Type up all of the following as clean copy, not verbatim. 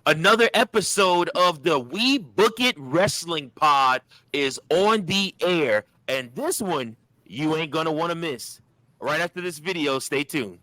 Another episode of the We Book It Wrestling Pod is on the air, and this one you ain't gonna want to miss. Right after this video, stay tuned.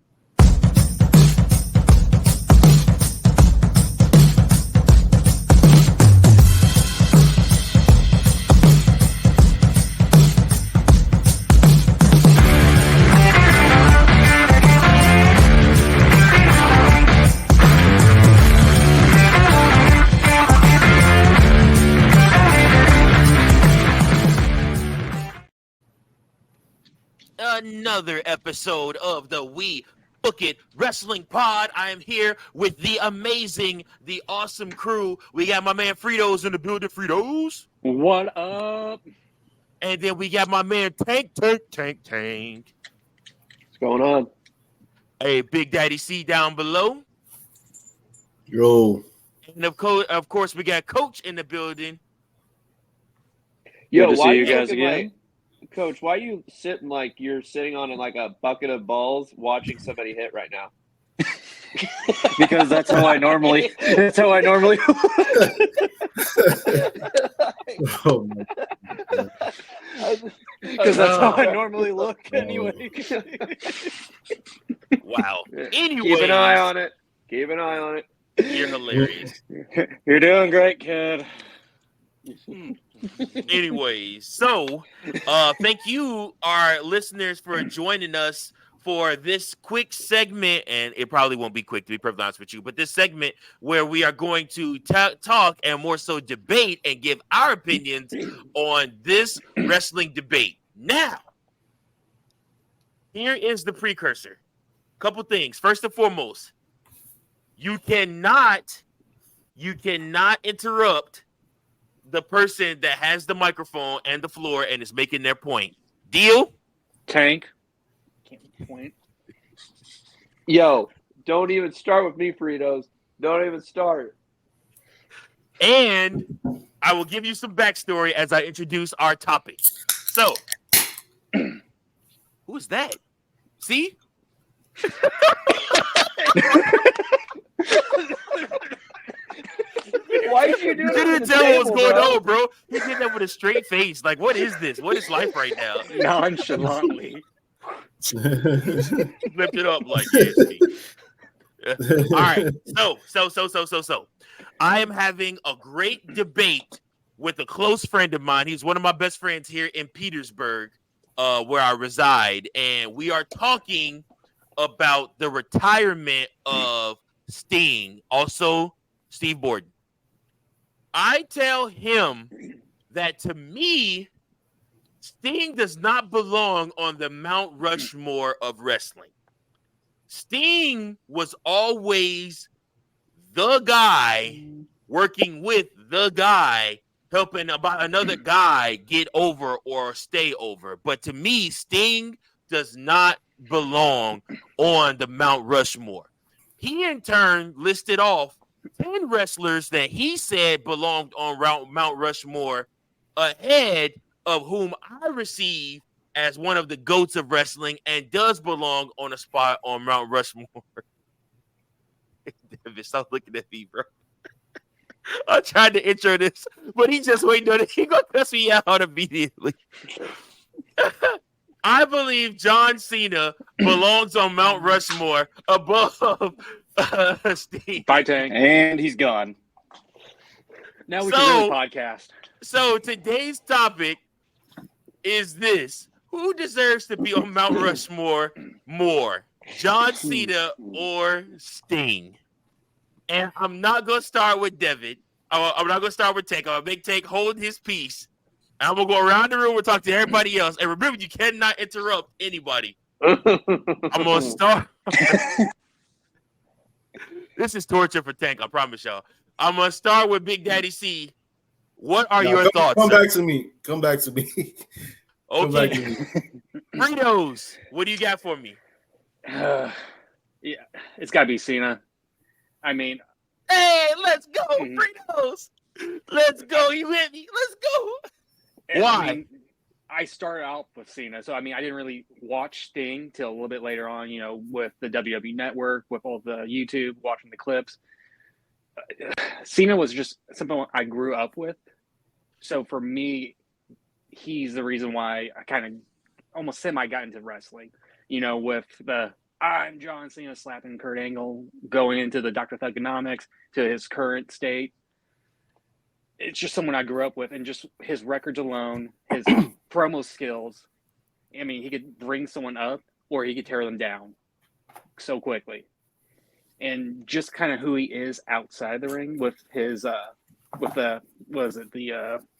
Another episode of the We Book It Wrestling Pod. I am here with the amazing, the awesome crew. We got my man Fredo's in the building. Fredo's. What up? And then we got my man Tank. What's going on? Hey, Big Daddy C down below. Yo. And of course, we got Coach in the building. Yo, Good to why see you you guys looking again. Coach, why are you sitting like you're sitting on like a bucket of balls watching somebody hit right now? Because that's how I normally. Oh my God. Because that's how I normally look anyway. Wow. Anyway, Keep an eye on it. Keep an eye on it. You're hilarious. You're doing great, kid. Anyways, so thank you, our listeners, for joining us for this quick segment, and it probably won't be quick, to be perfectly honest with you, but this segment where we are going to talk and more so debate and give our opinions on this wrestling debate. Now, here is the precursor. Couple things. First and foremost, you cannot interrupt the person that has the microphone and the floor and is making their point. Deal? Tank. Can't point. Yo, don't even start with me, Fritos. Don't even start. And I will give you some backstory as I introduce our topic. So, who's that? See? Why did you do You that? didn't tell what was going on, bro. He did that with a straight face. Like, what is this? What is life right now? Nonchalantly. Flipped it up like this. All right. So. I am having a great debate with a close friend of mine. He's one of my best friends here in Petersburg, where I reside. And we are talking about the retirement of Sting, also Steve Borden. I tell him that, to me, Sting does not belong on the Mount Rushmore of wrestling. Sting was always the guy working with the guy, helping about another guy get over or stay over. But to me, Sting does not belong on the Mount Rushmore. He, in turn, listed off 10 wrestlers that he said belonged on Mount Rushmore ahead of whom I receive as one of the GOATs of wrestling and does belong on a spot on Mount Rushmore. David, stop looking at me, bro. I tried to intro this, but he just waiting on it. He gonna cuss me out immediately. I believe John Cena belongs on Mount Rushmore above Steve. Bye, Tank. And he's gone. Now we can really podcast. So today's topic is this: who deserves to be on Mount Rushmore more, John Cena or Sting? And I'm not gonna start with David. I'm not gonna start with Tank. I'm gonna make Tank hold his peace. And I'm gonna go around the room and talk to everybody else. And remember, you cannot interrupt anybody. I'm gonna start. This is torture for Tank, I promise y'all. I'm gonna start with Big Daddy C. What are your thoughts? Come back to me. Okay. Fredos, what do you got for me? Yeah, it's got to be Cena. I mean, hey, let's go, Fredos. Let's go. You hit me. Let's go. Why? I mean, I started out with Cena, so I mean, I didn't really watch Sting till a little bit later on. You know, with the WWE Network, with all the YouTube, watching the clips. Cena was just something I grew up with. So for me, he's the reason why I kind of almost semi got into wrestling. With the I'm John Cena slapping Kurt Angle, going into the Dr. Thugonomics to his current state. It's just someone I grew up with, and just his records alone, his promo skills. I mean, he could bring someone up or he could tear them down so quickly. And just kind of who he is outside the ring with his the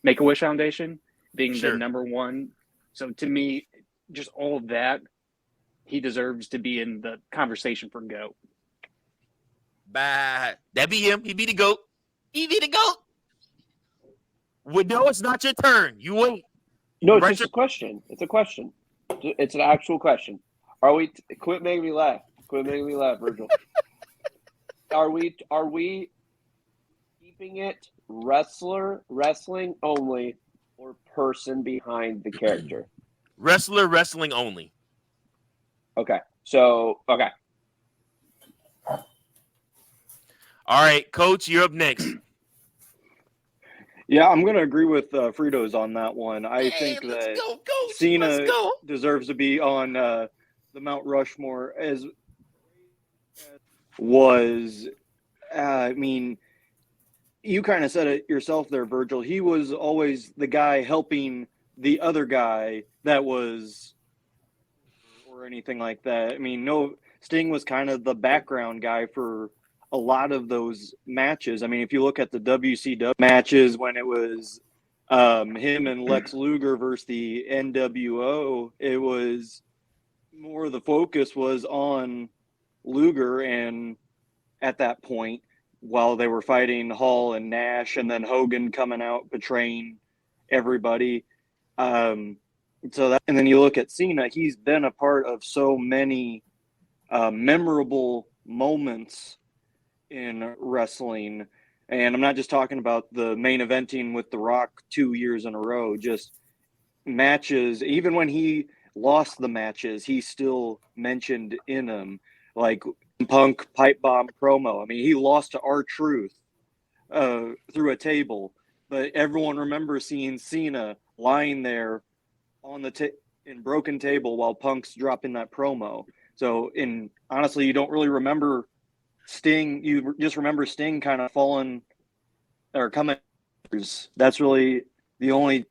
Make-A-Wish Foundation being the number one. So to me, just all of that, he deserves to be in the conversation for GOAT. That be him. He be the GOAT. He be the GOAT. Well, no, it's not your turn. You wait. No, it's just a question. It's a question. It's an actual question. Are we? Quit making me laugh. Quit making me laugh, Virgil. Are we keeping it wrestling only, or person behind the character? Wrestling only. Okay. So, okay. All right, Coach, you're up next. Yeah, I'm going to agree with Fredo's on that one. I think that Cena deserves to be on the Mount Rushmore as was. I mean, you kind of said it yourself there, Virgil. He was always the guy helping the other guy that was or anything like that. I mean, no, Sting was kind of the background guy for a lot of those matches. I mean, if you look at the WCW matches when it was him and Lex Luger versus the NWO, it was more the focus was on Luger, and at that point, while they were fighting Hall and Nash, and then Hogan coming out betraying everybody. And then you look at Cena, he's been a part of so many memorable moments in wrestling. And I'm not just talking about the main eventing with The Rock 2 years in a row, just matches. Even when he lost the matches, he still mentioned in them, like Punk pipe bomb promo. I mean, he lost to R-Truth through a table, but everyone remembers seeing Cena lying there on the in broken table while Punk's dropping that promo. So, honestly, you don't really remember Sting. You just remember Sting kind of falling or coming. That's really the only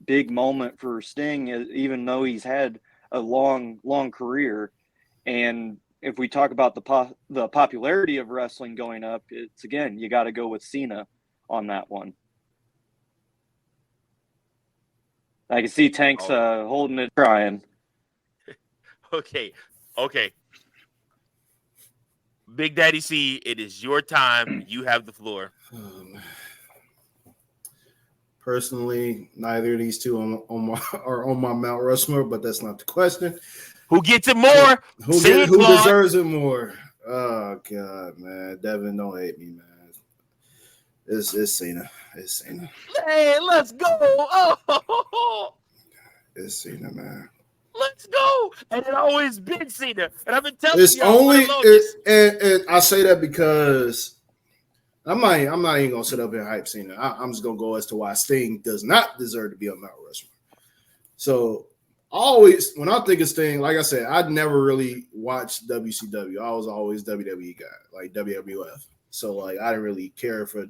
big moment for Sting, even though he's had a long career. And if we talk about the popularity of wrestling going up, it's again, you got to go with Cena on that one. I can see Tank's holding it, trying. Okay. Big Daddy C, it is your time. You have the floor. Personally, neither of these two are on my Mount Rushmore, but that's not the question. Who gets it more? Who deserves it more? Oh God, man, Devin, don't hate me, man. It's Cena. It's Cena. Hey, let's go! Oh, it's Cena, man. Let's go! And it always been Cena, and I've been telling it's you. Only, and I say that because I'm not even gonna sit up here and hype Cena. I'm just gonna go as to why Sting does not deserve to be on Mount Rushmore. So always, when I think of Sting, like I said, I'd never really watched WCW. I was always WWE guy, like WWF. So like I didn't really care for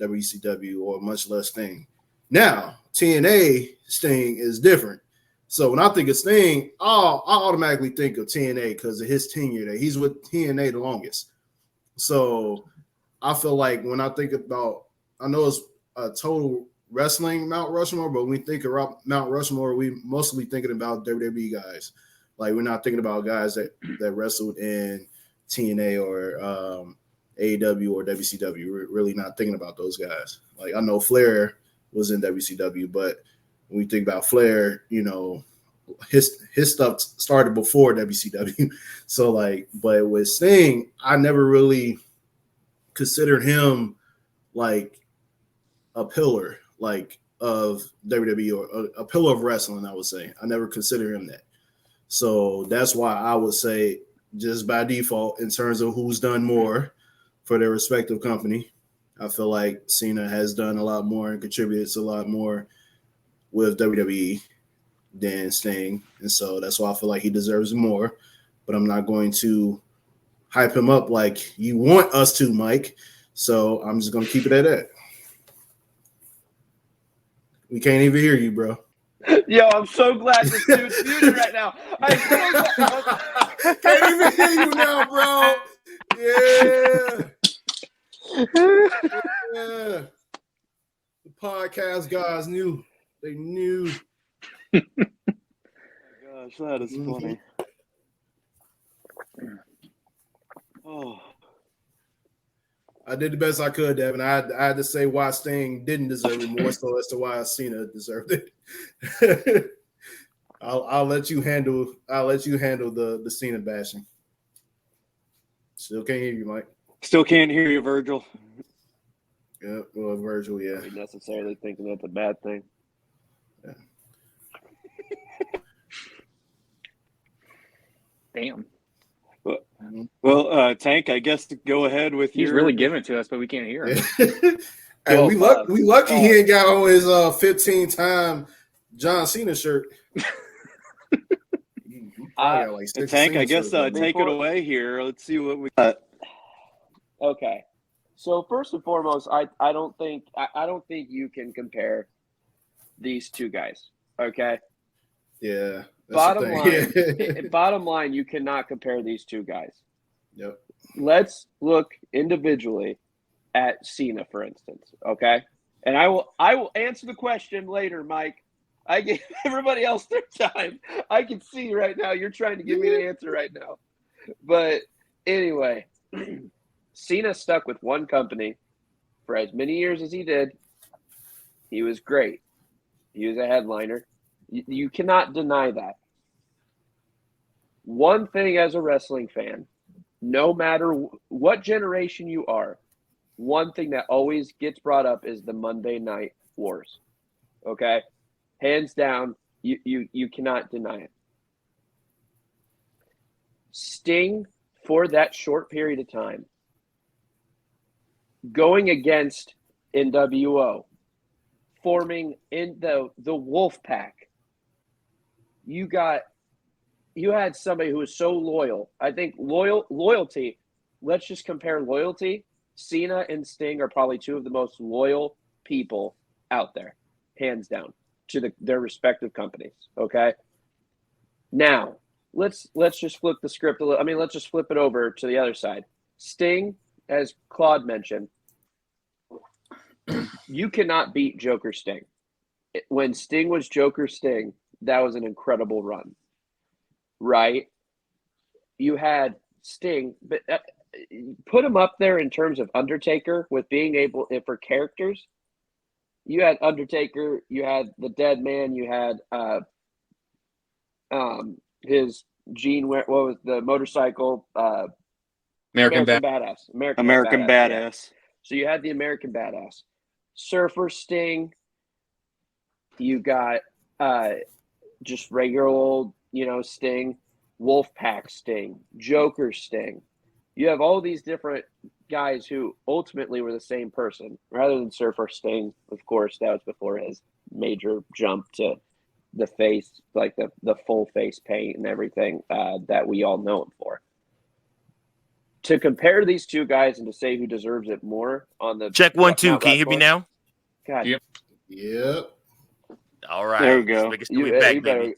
WCW or much less Sting. Now TNA Sting is different. So when I think of Sting, I automatically think of TNA because of his tenure there. He's with TNA the longest. So I feel like when I think about, I know it's a total wrestling Mount Rushmore, but when we think about Mount Rushmore, we mostly thinking about WWE guys. Like we're not thinking about guys that wrestled in TNA or AEW or WCW. We're really not thinking about those guys. Like I know Flair was in WCW, but when we think about Flair, you know, his stuff started before WCW. So like, but with Sting, I never really considered him like a pillar like of WWE or a pillar of wrestling, I would say. I never considered him that. So that's why I would say just by default in terms of who's done more, for their respective company. I feel like Cena has done a lot more and contributed a lot more with WWE than Sting. And so that's why I feel like he deserves more. But I'm not going to hype him up like you want us to, Mike. So I'm just going to keep it at that. We can't even hear you, bro. Yo, I'm so glad this dude's muted right now. I'm so glad. Can't even hear you now, bro. Yeah. Yeah. The podcast guys knew. They knew. Oh my gosh, that is funny. Oh, I did the best I could, Devin. I had to say why Sting didn't deserve it more so as to why Cena deserved it. I'll let you handle the Cena bashing. Still can't hear you, Mike. still can't hear you, Virgil. Yeah, well, Virgil, yeah. Not necessarily thinking that's a bad thing. Damn. Well, Tank, I guess to go ahead with He's your. really giving it to us, but we can't hear him. Hey, Well, we lucky he ain't got on his 15-time John Cena shirt. He probably got like 6 Tank, Cena I guess shirts on take there. it away here. Let's see what we got. Okay. So first and foremost, I don't think you can compare these two guys. Okay. Yeah. That's the thing. Bottom line, you cannot compare these two guys. Yep. Let's look individually at Cena, for instance. Okay. And I will answer the question later, Mike. I give everybody else their time. I can see right now you're trying to give me the answer right now. But anyway, Cena stuck with one company for as many years as he did. He was great. He was a headliner. You cannot deny that. One thing as a wrestling fan, no matter what generation you are, one thing that always gets brought up is the Monday Night Wars. Okay? Hands down, you cannot deny it. Sting, for that short period of time, going against NWO, forming in the Wolf Pack, you had somebody who was so loyal. I think loyalty, let's just compare loyalty. Cena and Sting are probably two of the most loyal people out there, hands down, to their respective companies. Okay. Now, let's just flip the script a little. I mean, let's just flip it over to the other side. Sting, as Claude mentioned, you cannot beat Joker Sting. When Sting was Joker Sting, that was an incredible run, right? You had Sting, but put him up there in terms of Undertaker with being able for characters. You had Undertaker, you had the Dead Man, you had his Gene. What was the motorcycle? American Badass. American Badass. Yeah. So you had the American Badass, Surfer Sting. You got just regular old, Sting, Wolfpack Sting, Joker Sting. You have all these different guys who ultimately were the same person, rather than Surfer Sting. Of course, that was before his major jump to the face, like the full face paint and everything that we all know him for. To compare these two guys and to say who deserves it more on the check 1 2. Can you hear me now? God. Yep. All right. There we go. We back, baby.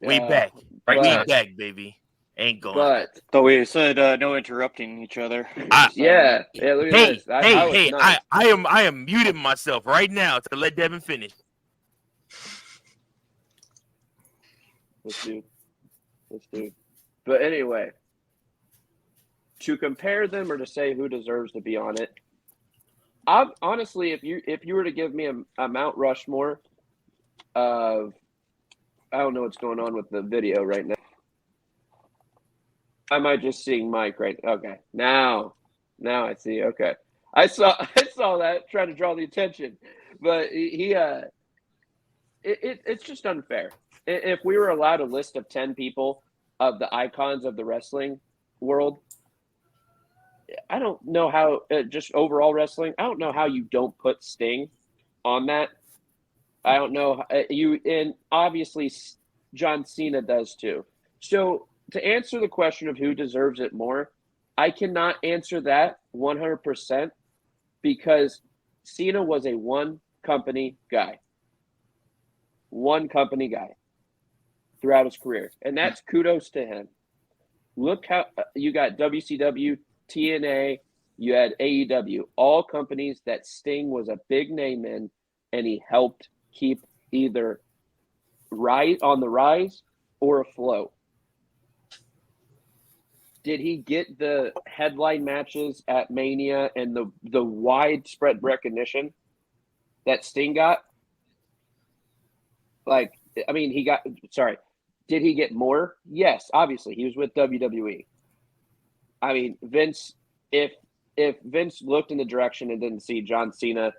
We back. We back, baby. Ain't going. But So we said no interrupting each other. Look at this. I am muting myself right now to let Devin finish. Let's do. But anyway, to compare them or to say who deserves to be on it, I'm honestly, if you were to give me a Mount Rushmore of, I don't know what's going on with the video right now. I might just seeing Mike right. Okay, now I see. Okay, I saw that trying to draw the attention, but it's just unfair. If we were allowed a list of 10 people of the icons of the wrestling world, I don't know how, just overall wrestling, I don't know how you don't put Sting on that. I don't know. And obviously John Cena does too. So to answer the question of who deserves it more, I cannot answer that 100% because Cena was a one company guy throughout his career. And that's kudos to him. Look how you got WCW, TNA, you had AEW, all companies that Sting was a big name in, and he helped keep either on the rise or afloat. Did he get the headline matches at Mania and the widespread recognition that Sting got? Like, I mean, did he get more? Yes, obviously. He was with WWE. I mean, Vince, if Vince looked in the direction and didn't see John Cena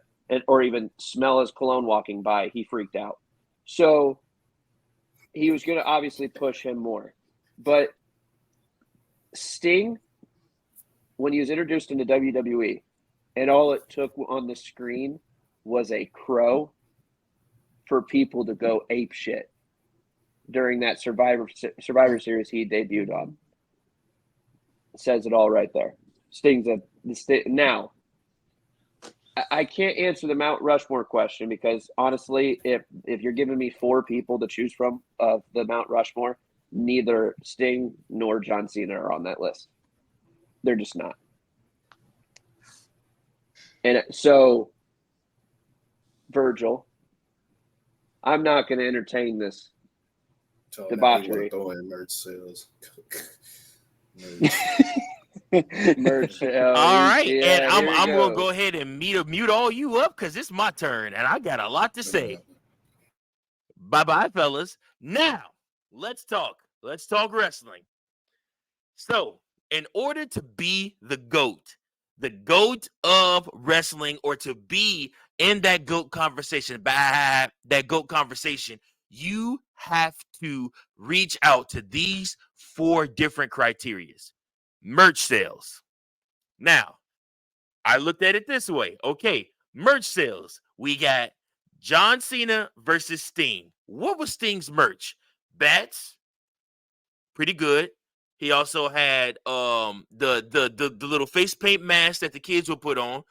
or even smell his cologne walking by, he freaked out. So he was going to obviously push him more. But Sting, when he was introduced into WWE, and all it took on the screen was a crow for people to go ape shit during that Survivor Series he debuted on. It says it all right there. Now, I can't answer the Mount Rushmore question because honestly, if you're giving me 4 people to choose from of the Mount Rushmore, neither Sting nor John Cena are on that list. They're just not. And so, Virgil, I'm not going to entertain this debauchery. Merch sales. Merch. All right, yeah, and I'm gonna go ahead and mute all you up because it's my turn and I got a lot to say. Bye, fellas. Now let's talk wrestling. So, in order to be the GOAT of wrestling, or to be in that GOAT conversation, you have to reach out to these 4 different criterias. Merch sales. Now, I looked at it this way. Okay, merch sales. We got John Cena versus Sting. What was Sting's merch? Pretty good. He also had the little face paint mask that the kids would put on.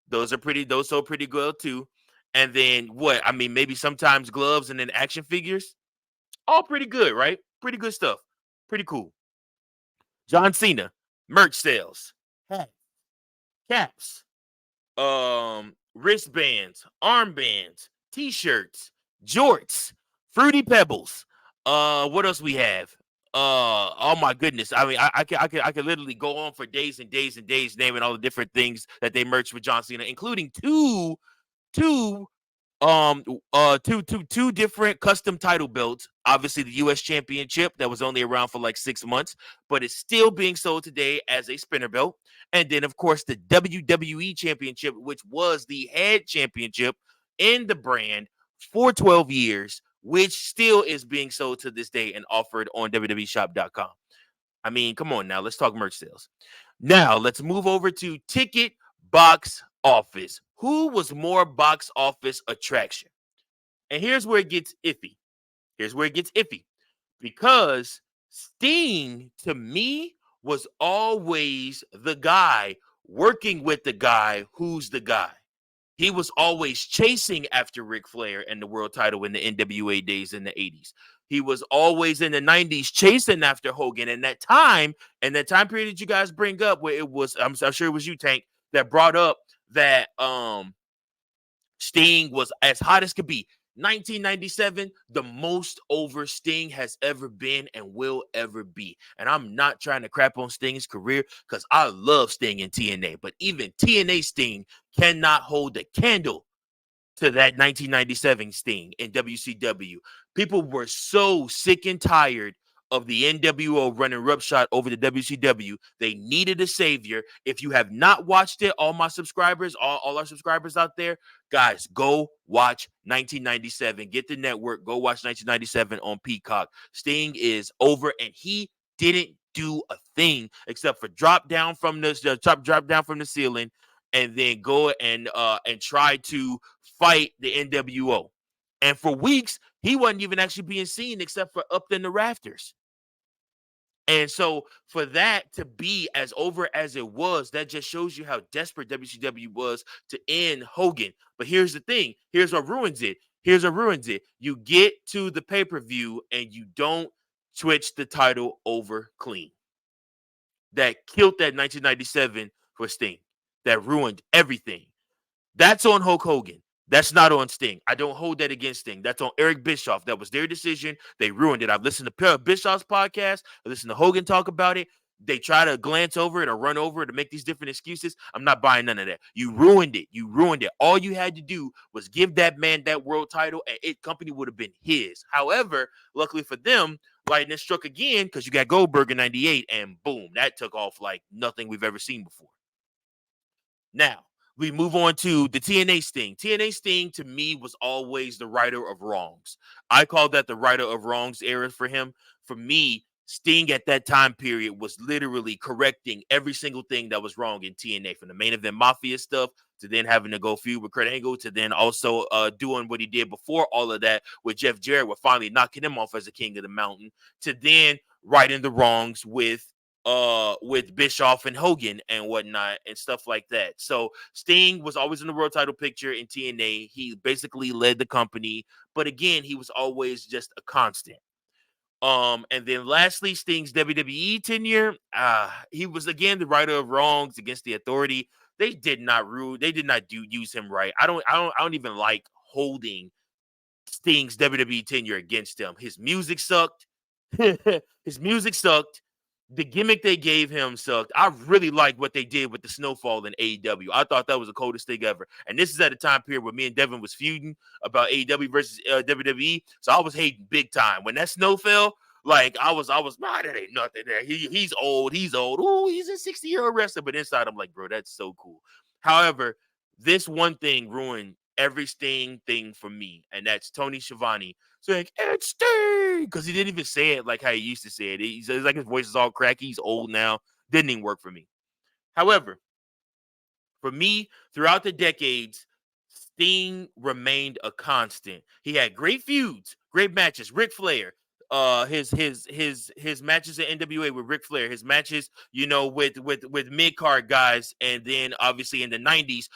Those are pretty good too. And then what? I mean, maybe sometimes gloves and then action figures. All pretty good, right? Pretty good stuff. Pretty cool. John Cena, merch sales, hats, caps, wristbands, armbands, t-shirts, jorts, fruity pebbles. What else we have? Oh my goodness. I mean, I could literally go on for days and days and days naming all the different things that they merged with John Cena, including two different custom title belts. Obviously the US Championship that was only around for like 6 months, but it's still being sold today as a spinner belt. And then of course the WWE Championship, which was the head championship in the brand for 12 years, which still is being sold to this day and offered on www.shop.com. I mean, come on now, let's talk merch sales. Now let's move over to ticket box office. Who was more box office attraction? And here's where it gets iffy. Because Sting, to me, was always the guy working with the guy who's the guy. He was always chasing after Ric Flair and the world title in the NWA days in the 80s. He was always in the 90s chasing after Hogan. And that time period that you guys bring up, where it was, I'm sure it was you, Tank, that brought up that Sting was as hot as could be. 1997, the most over Sting has ever been and will ever be. And I'm not trying to crap on Sting's career because I love Sting in TNA, but even TNA Sting cannot hold a candle to that 1997 Sting in WCW. People were so sick and tired of the NWO running roughshod over the WCW. They needed a savior. If you have not watched it, all my subscribers, all our subscribers out there, guys, go watch 1997. Get the network. Go watch 1997 on Peacock. Sting is over, and he didn't do a thing except for drop down from the ceiling, and then go and try to fight the NWO. And for weeks, he wasn't even actually being seen except for up in the rafters. And so for that to be as over as it was, that just shows you how desperate WCW was to end Hogan. But here's the thing. Here's what ruins it. You get to the pay-per-view and you don't switch the title over clean. That killed that 1997 for Sting. That ruined everything. That's on Hulk Hogan. That's not on Sting. I don't hold that against Sting. That's on Eric Bischoff. That was their decision. They ruined it. I've listened to Bischoff's podcast. I listened to Hogan talk about it. They try to glance over it or run over it to make these different excuses. I'm not buying none of that. You ruined it. All you had to do was give that man that world title, and it company would have been his. However, luckily for them, lightning struck again because you got Goldberg in 98, and boom, that took off like nothing we've ever seen before. Now, we move on to the TNA Sting. TNA Sting, to me, was always the righter of wrongs. I call that the righter of wrongs era for him. For me, Sting at that time period was literally correcting every single thing that was wrong in TNA, from the main event Mafia stuff to then having to go feud with Kurt Angle to then also doing what he did before all of that with Jeff Jarrett, with finally knocking him off as a king of the mountain, to then righting the wrongs with Bischoff and Hogan and whatnot and stuff like that. So Sting was always in the world title picture in TNA. He basically led the company, but again, he was always just a constant. And then lastly, Sting's WWE tenure. He was again the righter of wrongs against the Authority. They did not use him right. I don't even like holding Sting's WWE tenure against him. His music sucked. The gimmick they gave him sucked. I really like what they did with the snowfall in AEW. I thought that was the coldest thing ever. And this is at a time period where me and Devin was feuding about AEW versus WWE. So I was hating big time. When that snow fell, like I was, nah, that ain't nothing there. He's old. Ooh, he's a 60-year-old wrestler. But inside, I'm like, bro, that's so cool. However, this one thing ruined every Sting thing for me, and that's Tony Schiavone saying, "It's Sting," because he didn't even say it like how he used to say it. It's like his voice is all cracky. He's old now. Didn't even work for me. However, for me, throughout the decades, Sting remained a constant. He had great feuds, great matches. Ric Flair, his matches at NWA with Ric Flair, his matches, with mid-card guys, and then obviously in the 90s,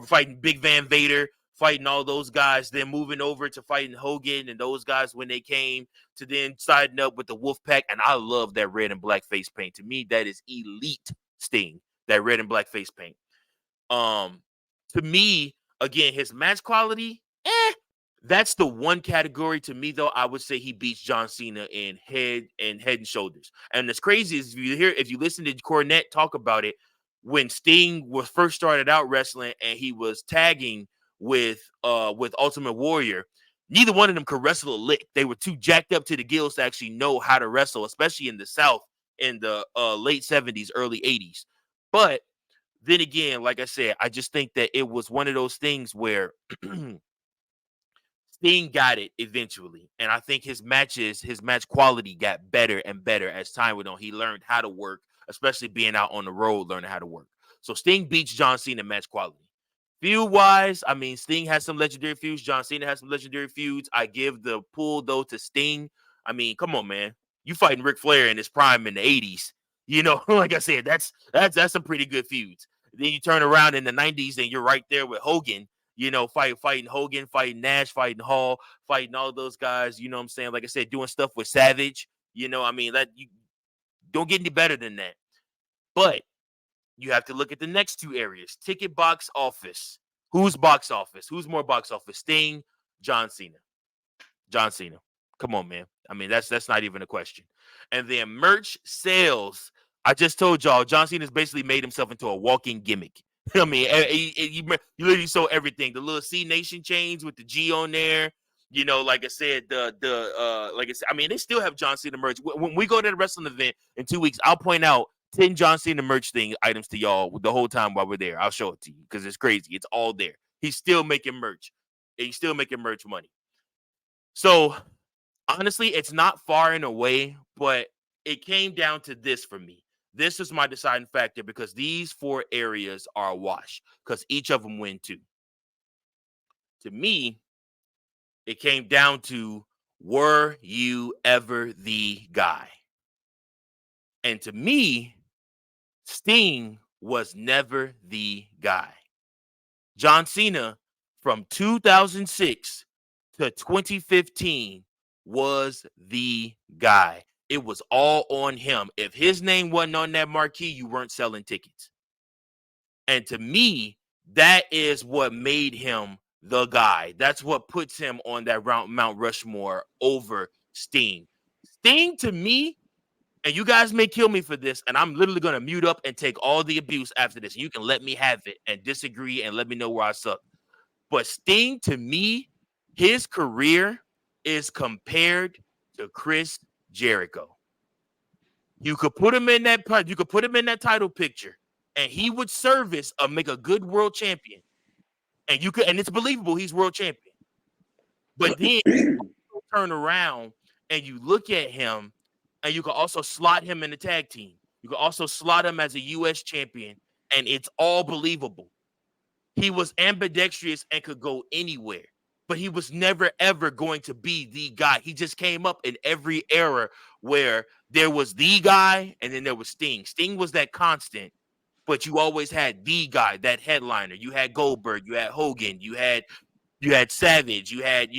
fighting Big Van Vader, fighting all those guys, then moving over to fighting Hogan and those guys when they came, to then siding up with the Wolfpack. And I love that red and black face paint. To me, that is elite Sting, that red and black face paint. To me, again, his match quality, that's the one category to me, though. I would say he beats John Cena in head and shoulders. And as crazy as if you listen to Cornette talk about it, when Sting was first started out wrestling and he was tagging with Ultimate Warrior, neither one of them could wrestle a lick. They were too jacked up to the gills to actually know how to wrestle, especially in the South in the late 70s, early 80s. But then again, like I said, I just think that it was one of those things where Sting got it eventually. And I think his match quality got better and better as time went on. He learned how to work, especially being out on the road, learning how to work. So Sting beats John Cena match quality. Feud-wise, I mean, Sting has some legendary feuds. John Cena has some legendary feuds. I give the pull, though, to Sting. I mean, come on, man. You fighting Ric Flair in his prime in the 80s. Like I said, that's some pretty good feuds. Then you turn around in the 90s and you're right there with Hogan, fighting Hogan, fighting Nash, fighting Hall, fighting all those guys, you know what I'm saying? Like I said, doing stuff with Savage, that you don't get any better than that. But you have to look at the next two areas. Ticket box office. Who's box office? Who's more box office? Sting, John Cena. John Cena. Come on, man. I mean, that's not even a question. And then merch sales. I just told y'all, John Cena's basically made himself into a walking gimmick. I mean, you literally saw everything. The little C Nation chains with the G on there. Like I said, I mean, they still have John Cena merch. When we go to the wrestling event in 2 weeks, I'll point out 10 John Cena merch items to y'all the whole time while we're there. I'll show it to you because it's crazy. It's all there. He's still making merch. He's still making merch money. So, honestly, it's not far and away, but it came down to this for me. This is my deciding factor because these 4 areas are a wash because each of them win 2. To me, it came down to, were you ever the guy? And to me, Sting was never the guy. John Cena from 2006 to 2015 was the guy. It was all on him. If his name wasn't on that marquee, you weren't selling tickets. And to me, that is what made him the guy. That's what puts him on that Mount Rushmore over Sting. Sting, to me, and you guys may kill me for this, and I'm literally going to mute up and take all the abuse after this. You can let me have it and disagree and let me know where I suck. But Sting, to me, his career is compared to Chris Jericho. You could put him in that title picture, and he would make a good world champion. And it's believable he's world champion. But then you turn around and you look at him, and you can also slot him in the tag team. You can also slot him as a U.S. champion, and it's all believable. He was ambidextrous and could go anywhere, but he was never, ever going to be the guy. He just came up in every era where there was the guy and then there was Sting. Sting was that constant, but you always had the guy, that headliner. You had Goldberg, you had Hogan, you had Savage, you had,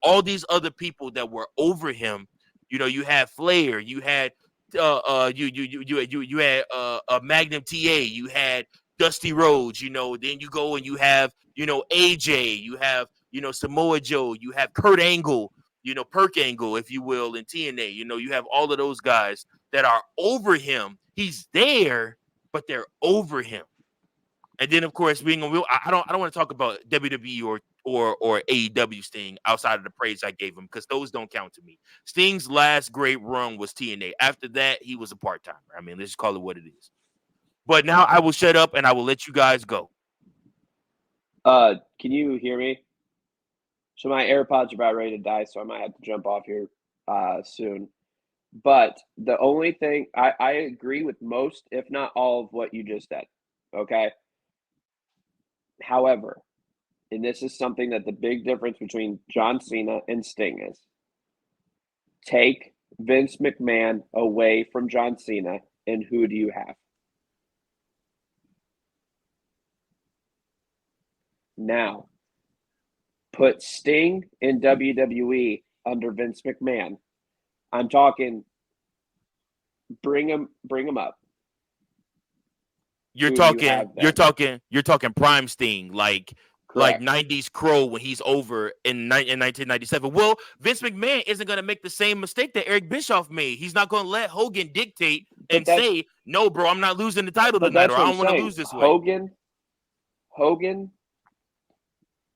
all these other people that were over him. You had Flair, you had you had Magnum TA, you had Dusty Rhodes, then you go and you have, AJ, you have, Samoa Joe, you have Kurt Angle, Perk Angle, if you will, in TNA, you have all of those guys that are over him. He's there, but they're over him. And then, of course, I don't want to talk about WWE or AEW Sting outside of the praise I gave him, because those don't count to me. Sting's last great run was TNA. After that, he was a part-timer. I mean, let's just call it what it is. But now I will shut up and I will let you guys go. Can you hear me? So my AirPods are about ready to die, so I might have to jump off here soon. But the only thing, I agree with most, if not all, of what you just said. Okay. However, and this is something that the big difference between John Cena and Sting is, take Vince McMahon away from John Cena, and who do you have? Now, put Sting in WWE under Vince McMahon. I'm talking, bring him up. You're talking prime Sting, like Correct. 90s Crow when he's over in 1997. Well, Vince McMahon isn't going to make the same mistake that Eric Bischoff made. He's not going to let Hogan dictate and say, no, bro, I'm not losing the title tonight, or I don't want to lose this way. Hogan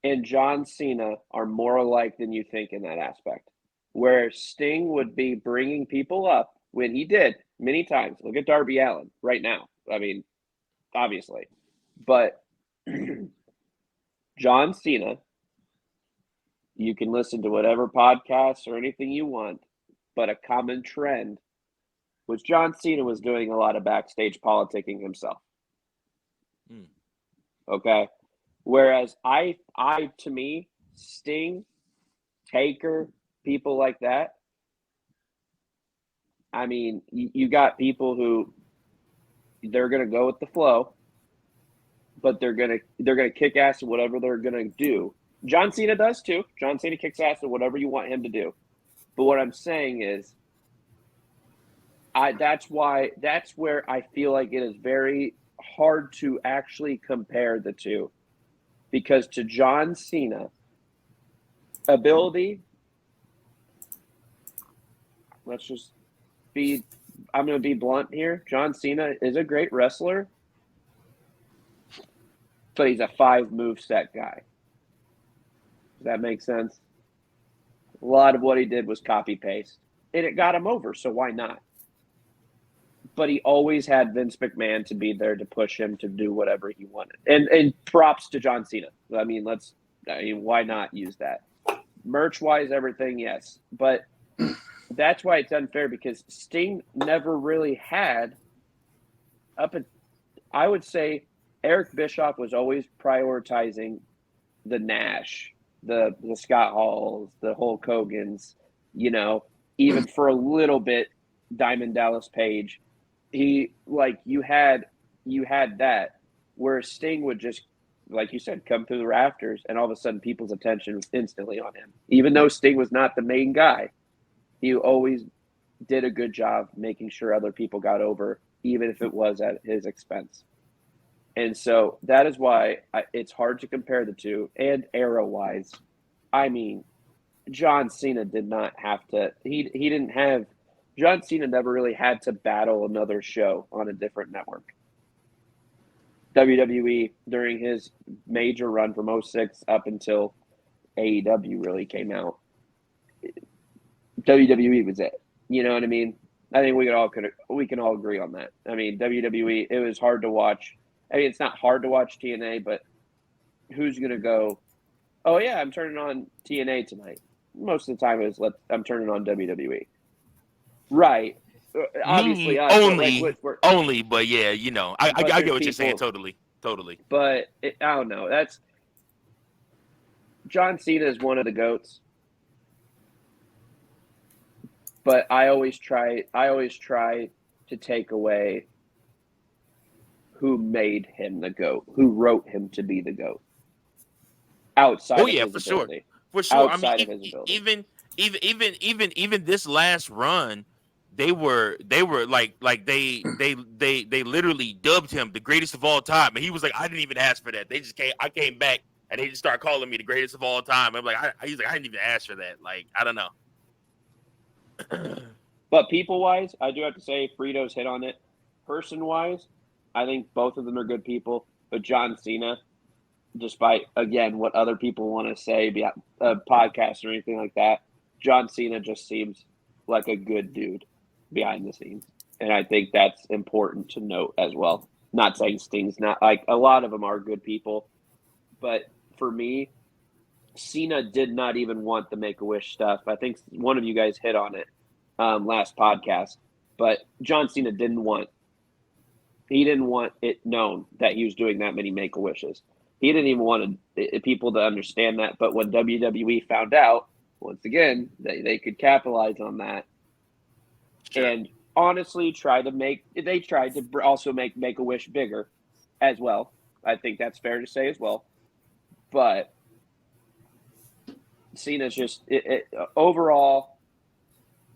and John Cena are more alike than you think in that aspect. Where Sting would be bringing people up, when he did many times. Look at Darby Allin right now. I mean, obviously. But John Cena, you can listen to whatever podcasts or anything you want, but a common trend was John Cena was doing a lot of backstage politicking himself. Okay? Whereas to me, Sting, Taker, people like that, I mean, you got people who they're going to go with the flow, but they're going to kick ass at whatever they're going to do. John Cena does too. John Cena kicks ass at whatever you want him to do. But what I'm saying is, that's where I feel like it is very hard to actually compare the two, because to John Cena, ability, I'm going to be blunt here. John Cena is a great wrestler, but he's a 5 moveset guy. Does that make sense? A lot of what he did was copy paste, and it got him over. So why not? But he always had Vince McMahon to be there to push him to do whatever he wanted. And props to John Cena. I mean, why not use that? Merch wise, everything, yes. But that's why it's unfair, because Sting never really had I would say Eric Bischoff was always prioritizing the Nash, the Scott Halls, the Hulk Hogan's, even for a little bit, Diamond Dallas Page. You had that where Sting would just, like you said, come through the rafters, and all of a sudden people's attention was instantly on him. Even though Sting was not the main guy, he always did a good job making sure other people got over, even if it was at his expense. And so that is why it's hard to compare the two. And era-wise, I mean, John Cena did not have to. He didn't have. John Cena never really had to battle another show on a different network. WWE, during his major run from 06 up until AEW really came out, WWE was it. You know what I mean? I think we can all agree on that. I mean, WWE, it was hard to watch. I mean, it's not hard to watch TNA, but who's going to go, oh, yeah, I'm turning on TNA tonight? Most of the time it was, I'm turning on WWE. Right. Obviously, only, but yeah, I get what you're saying. Totally. But I don't know. John Cena is one of the GOATs. But I always try to take away who made him the GOAT, who wrote him to be the GOAT. Outside of his ability. For sure. Outside I mean, of his ability. even this last run, they were like they literally dubbed him the greatest of all time, and he was like, I didn't even ask for that. I came back and they just started calling me the greatest of all time. I'm like, he's like, I didn't even ask for that. Like, I don't know. But people-wise, I do have to say Fredo's hit on it. Person-wise, I think both of them are good people. But John Cena, despite, again, what other people want to say, be a podcast or anything like that, John Cena just seems like a good dude behind the scenes. And I think that's important to note as well. Not saying Sting's not, like, a lot of them are good people. But for me, Cena did not even want the Make-A-Wish stuff. I think one of you guys hit on it last podcast. But John Cena didn't want it known that he was doing that many Make-A-Wishes. He didn't even want people to understand that. But when WWE found out, once again, they could capitalize on that. Sure. And honestly, tried to also make Make-A-Wish bigger as well. I think that's fair to say as well. But Cena's just overall,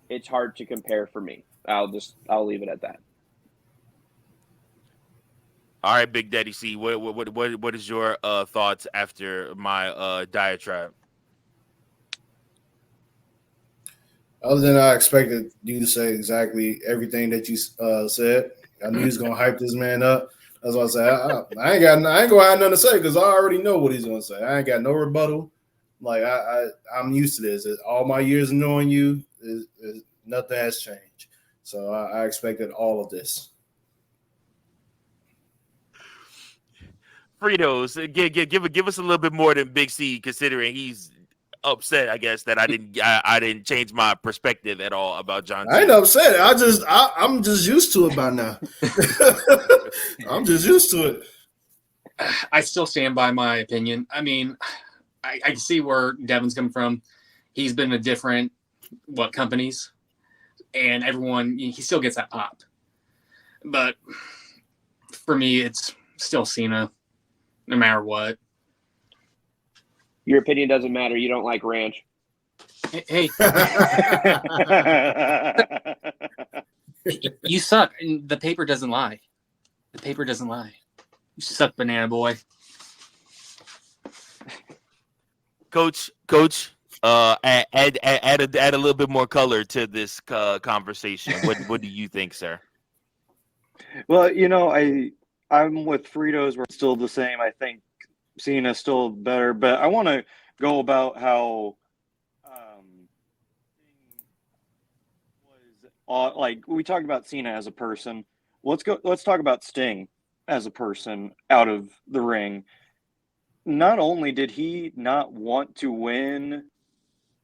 it's hard to compare for me. I'll leave it at that. All right, Big Daddy C, what is your thoughts after my diatribe? Other than I expected you to say exactly everything that you said. I knew he was gonna hype this man up. That's what I said. I ain't gonna have nothing to say because I already know what he's gonna say. I ain't got no rebuttal. Like I'm used to this. All my years of knowing you, nothing has changed. So I expected all of this. Fredo's, give us a little bit more than Big C, considering he's upset, I guess, that I didn't change my perspective at all about John Cena. I ain't upset. I'm just used to it by now. I'm just used to it. I still stand by my opinion. I mean, I can see where Devin's coming from. He's been in different companies, and everyone, he still gets that pop. But for me, it's still Cena, no matter what. Your opinion doesn't matter. You don't like ranch. Hey. You suck. And the paper doesn't lie. The paper doesn't lie. You suck, banana boy. Coach, add a little bit more color to this conversation. What do you think, sir? Well, I'm with Fredo's. We're still the same. I think Cena's still better, but I want to go about how like we talked about Cena as a person. Let's talk about Sting as a person out of the ring. Not only did he not want to win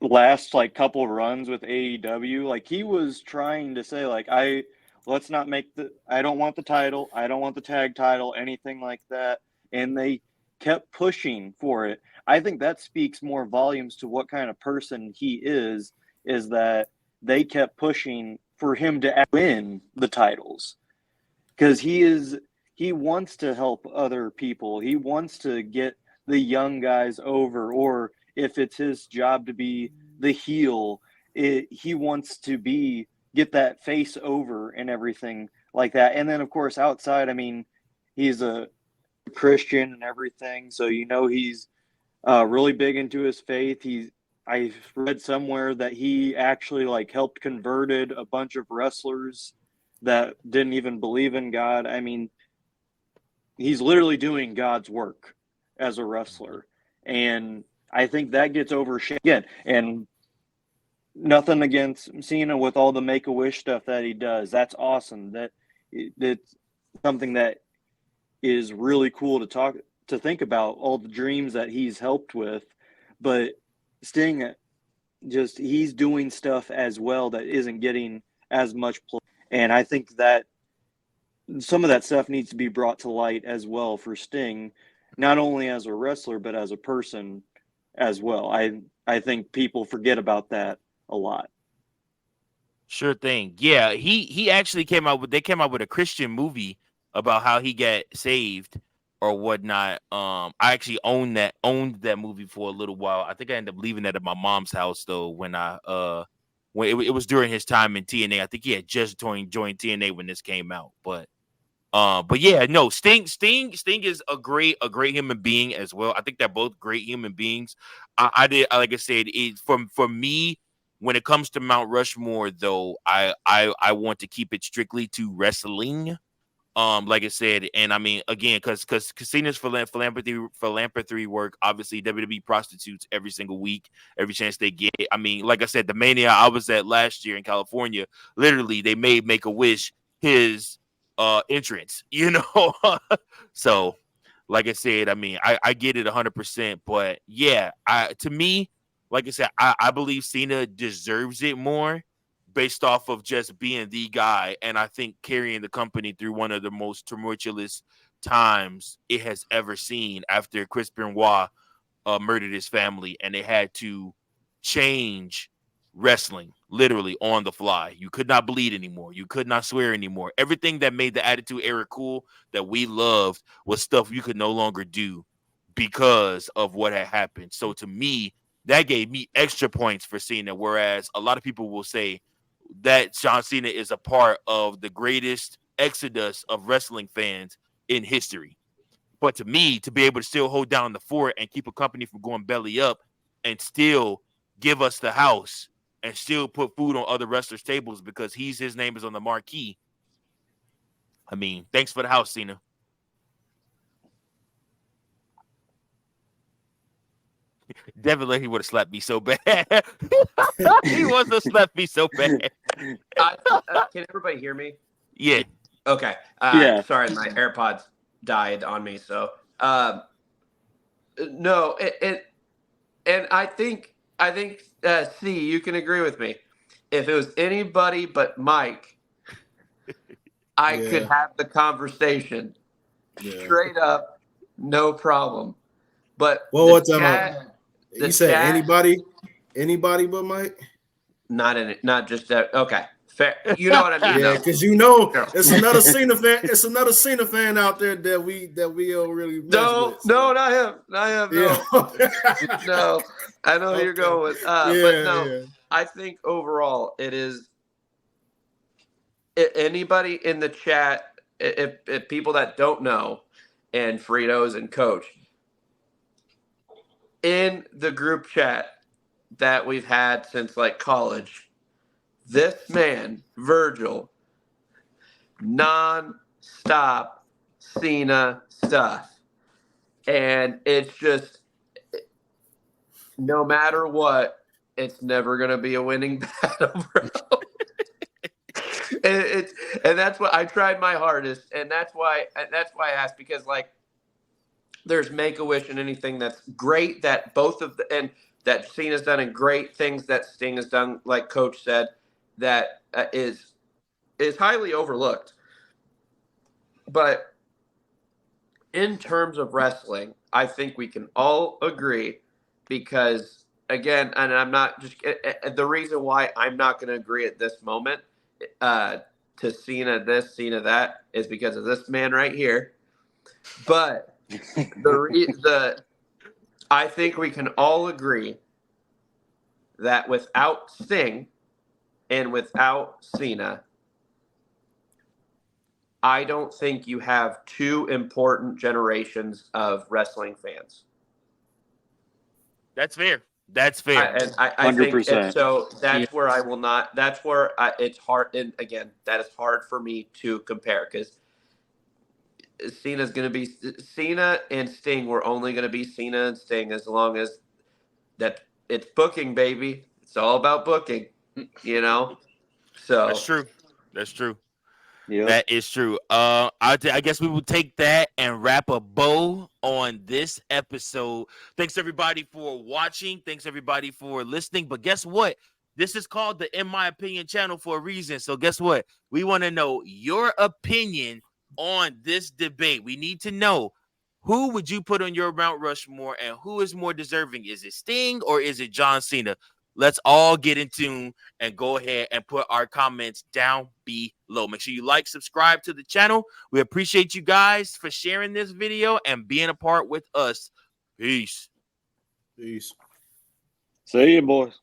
last couple runs with AEW, he was trying to say I let's not make I don't want the title. I don't want the tag title, anything like that. And they kept pushing for it. I think that speaks more volumes to what kind of person he is that they kept pushing for him to win the titles. Because he wants to help other people. He wants to get the young guys over, or if it's his job to be the heel, he wants to get that face over and everything like that. And then, of course, outside, I mean, he's a Christian and everything, so he's really big into his faith. I read somewhere that he actually helped converted a bunch of wrestlers that didn't even believe in God. I mean, he's literally doing God's work as a wrestler. And I think that gets overshadowed again. And nothing against Cena with all the Make-A-Wish stuff that he does. That's awesome. That's something that is really cool to think about, all the dreams that he's helped with. But Sting, he's doing stuff as well that isn't getting as much play. And I think that some of that stuff needs to be brought to light as well for Sting, not only as a wrestler, but as a person as well. I think people forget about that a lot. Sure thing. Yeah, he actually came out with a Christian movie about how he got saved or whatnot. I actually owned that movie for a little while. I think I ended up leaving that at my mom's house though when it was during his time in TNA. I think he had just joined TNA when this came out. But yeah, no, Sting is a great human being as well. I think they're both great human beings. Like I said, for me, when it comes to Mount Rushmore though, I want to keep it strictly to wrestling. Like I said, and I mean again, because Cena's philanthropy work, obviously WWE prostitutes every single week, every chance they get. I mean, like I said, the Mania I was at last year in California, literally they made Make-A-Wish his entrance, So, like I said, I mean, I get it 100%, but yeah, to me, like I said, I believe Cena deserves it more, based off of just being the guy, and I think carrying the company through one of the most tumultuous times it has ever seen after Chris Benoit murdered his family, and they had to change wrestling literally on the fly. You could not bleed anymore. You could not swear anymore. Everything that made the Attitude Era cool that we loved was stuff you could no longer do because of what had happened. So to me, that gave me extra points for Cena, whereas a lot of people will say that John Cena is a part of the greatest exodus of wrestling fans in history. But to me, to be able to still hold down the fort and keep a company from going belly up and still give us the house and still put food on other wrestlers' tables because his name is on the marquee. I mean, thanks for the house, Cena. Devin Leahy would have slapped me so bad. He wants to slap me so bad. Can everybody hear me? Yeah. Okay. Yeah. Sorry, my AirPods died on me. So, no, and I think, C, you can agree with me. If it was anybody but Mike, I could have the conversation straight up, no problem. But well, what's chat, you said anybody but Mike? Not just that. Okay, fair. You know what I mean? Yeah, because it's another Cena fan. It's another Cena fan out there that we don't really. No, not him. No. No, I know who you're going with. But no, I think overall it is. Anybody in the chat, if people that don't know, and Fredo's and Coach. In the group chat that we've had since college, this man, Virgil, non-stop Cena stuff. And it's just, no matter what, it's never going to be a winning battle, bro. And that's what I tried my hardest. And that's why I asked, because there's Make-A-Wish and anything that's great that and that Cena's done, and great things that Sting has done, like Coach said, that is is highly overlooked. But in terms of wrestling, I think we can all agree because, again, and I'm not just the reason why I'm not going to agree at this moment to Cena this, Cena that is because of this man right here. But I think we can all agree that without Sting and without Cena, I don't think you have two important generations of wrestling fans. That's fair. That's fair. I think, and 100%. so that's where I will not. That's where it's hard. And again, that is hard for me to compare because Cena's going to be Cena and Sting. We're only going to be Cena and Sting as long as that it's booking, baby. It's all about booking, you know. So That's true. That's true. Yep. That is true. I guess we will take that and wrap a bow on this episode. Thanks everybody for watching. Thanks everybody for listening. But guess what? This is called the In My Opinion channel for a reason. So guess what? We want to know your opinion on this debate. We need to know, who would you put on your Mount Rushmore and who is more deserving? Is it Sting or is it John Cena? Let's all get in tune and go ahead and put our comments down below. Make sure you like, subscribe to the channel. We appreciate you guys for sharing this video and being a part with us. Peace. Peace. See you, boys.